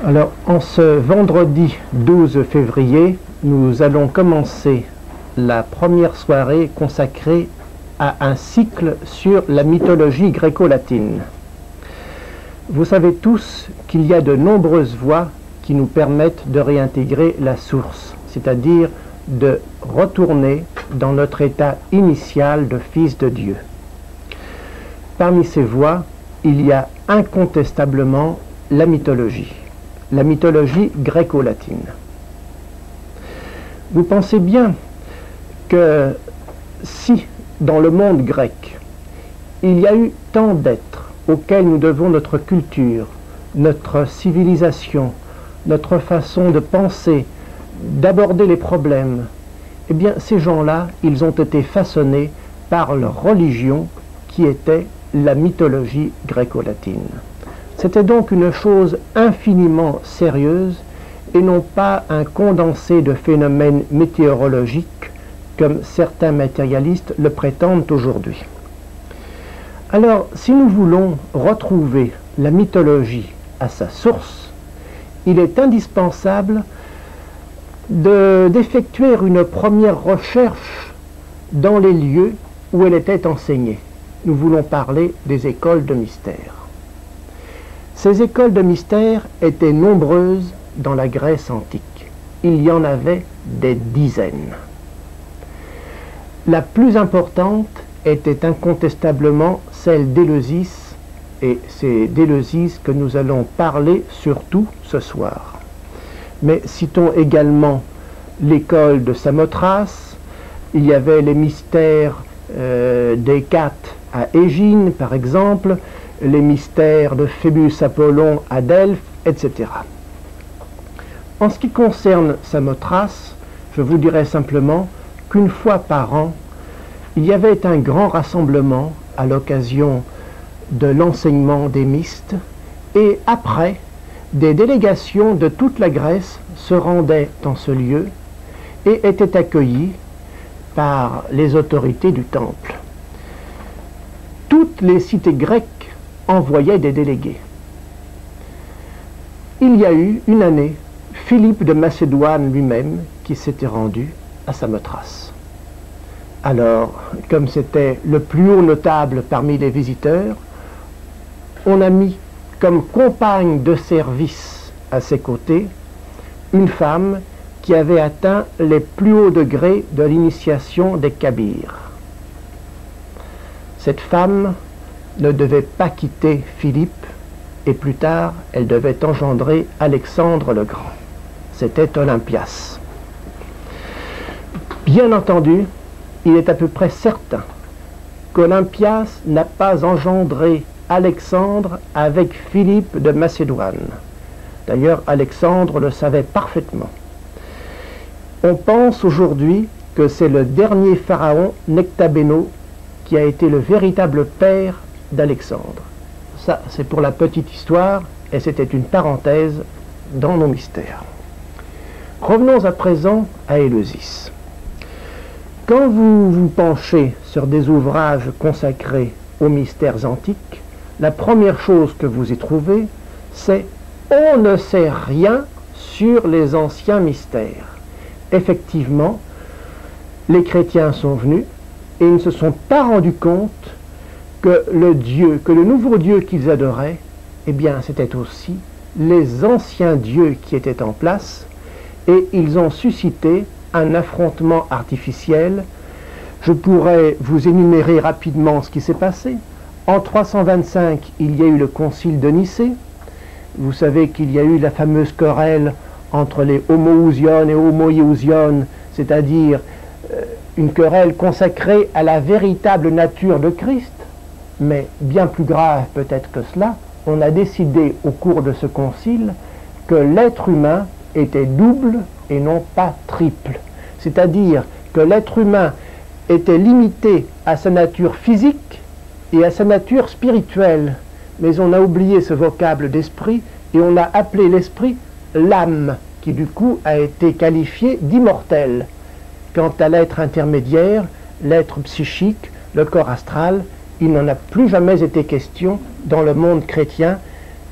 Alors, en ce vendredi 12 février, nous allons commencer la première soirée consacrée à un cycle sur la mythologie gréco-latine. Vous savez tous qu'il y a de nombreuses voies qui nous permettent de réintégrer la source, c'est-à-dire de retourner dans notre état initial de fils de Dieu. Parmi ces voies, il y a incontestablement la mythologie gréco-latine. Vous pensez bien que si, dans le monde grec, il y a eu tant d'êtres auxquels nous devons notre culture, notre civilisation, notre façon de penser, d'aborder les problèmes, eh bien, ces gens-là, ils ont été façonnés par leur religion qui était la mythologie gréco-latine. C'était donc une chose infiniment sérieuse et non pas un condensé de phénomènes météorologiques comme certains matérialistes le prétendent aujourd'hui. Alors, si nous voulons retrouver la mythologie à sa source, il est indispensable d'effectuer une première recherche dans les lieux où elle était enseignée. Nous voulons parler des écoles de mystère. Ces écoles de mystère étaient nombreuses dans la Grèce antique. Il y en avait des dizaines. La plus importante était incontestablement celle d'Éleusis, et c'est d'Éleusis que nous allons parler surtout ce soir. Mais citons également l'école de Samothrace. Il y avait les mystères d'Hécate à Égine, par exemple, les mystères de Phébus Apollon à Delphes, etc. En ce qui concerne Samothrace, je vous dirai simplement qu'une fois par an, il y avait un grand rassemblement à l'occasion de l'enseignement des mystes, et après, des délégations de toute la Grèce se rendaient dans ce lieu et étaient accueillies par les autorités du temple. Toutes les cités grecques envoyaient des délégués. Il y a eu une année Philippe de Macédoine lui-même qui s'était rendu à Samothrace. Alors, comme c'était le plus haut notable parmi les visiteurs, on a mis comme compagne de service à ses côtés une femme qui avait atteint les plus hauts degrés de l'initiation des Kabyres. Cette femme ne devait pas quitter Philippe, et plus tard, elle devait engendrer Alexandre le Grand. C'était Olympias. Bien entendu, il est à peu près certain qu'Olympias n'a pas engendré Alexandre avec Philippe de Macédoine. D'ailleurs, Alexandre le savait parfaitement. On pense aujourd'hui que c'est le dernier pharaon Nectabéno qui a été le véritable père d'Alexandre. Ça, c'est pour la petite histoire, et c'était une parenthèse dans nos mystères. Revenons à présent à Éleusis. Quand vous vous penchez sur des ouvrages consacrés aux mystères antiques, la première chose que vous y trouvez, c'est « on ne sait rien sur les anciens mystères ». Effectivement, les chrétiens sont venus et ils ne se sont pas rendus compte que le nouveau Dieu qu'ils adoraient, eh bien, c'était aussi les anciens dieux qui étaient en place, et ils ont suscité un affrontement artificiel. Je pourrais vous énumérer rapidement ce qui s'est passé. En 325, il y a eu le concile de Nicée. Vous savez qu'il y a eu la fameuse querelle entre les homoousiones et homoiousiones, c'est-à-dire une querelle consacrée à la véritable nature de Christ. Mais bien plus grave peut-être que cela, on a décidé au cours de ce concile que l'être humain était double et non pas triple. C'est-à-dire que l'être humain était limité à sa nature physique et à sa nature spirituelle. Mais on a oublié ce vocable d'esprit et on a appelé l'esprit l'âme, qui du coup a été qualifié d'immortel. Quant à l'être intermédiaire, l'être psychique, le corps astral, il n'en a plus jamais été question dans le monde chrétien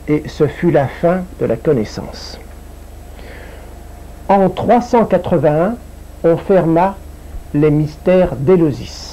et ce fut la fin de la connaissance. En 381, on ferma les mystères d'Éleusis.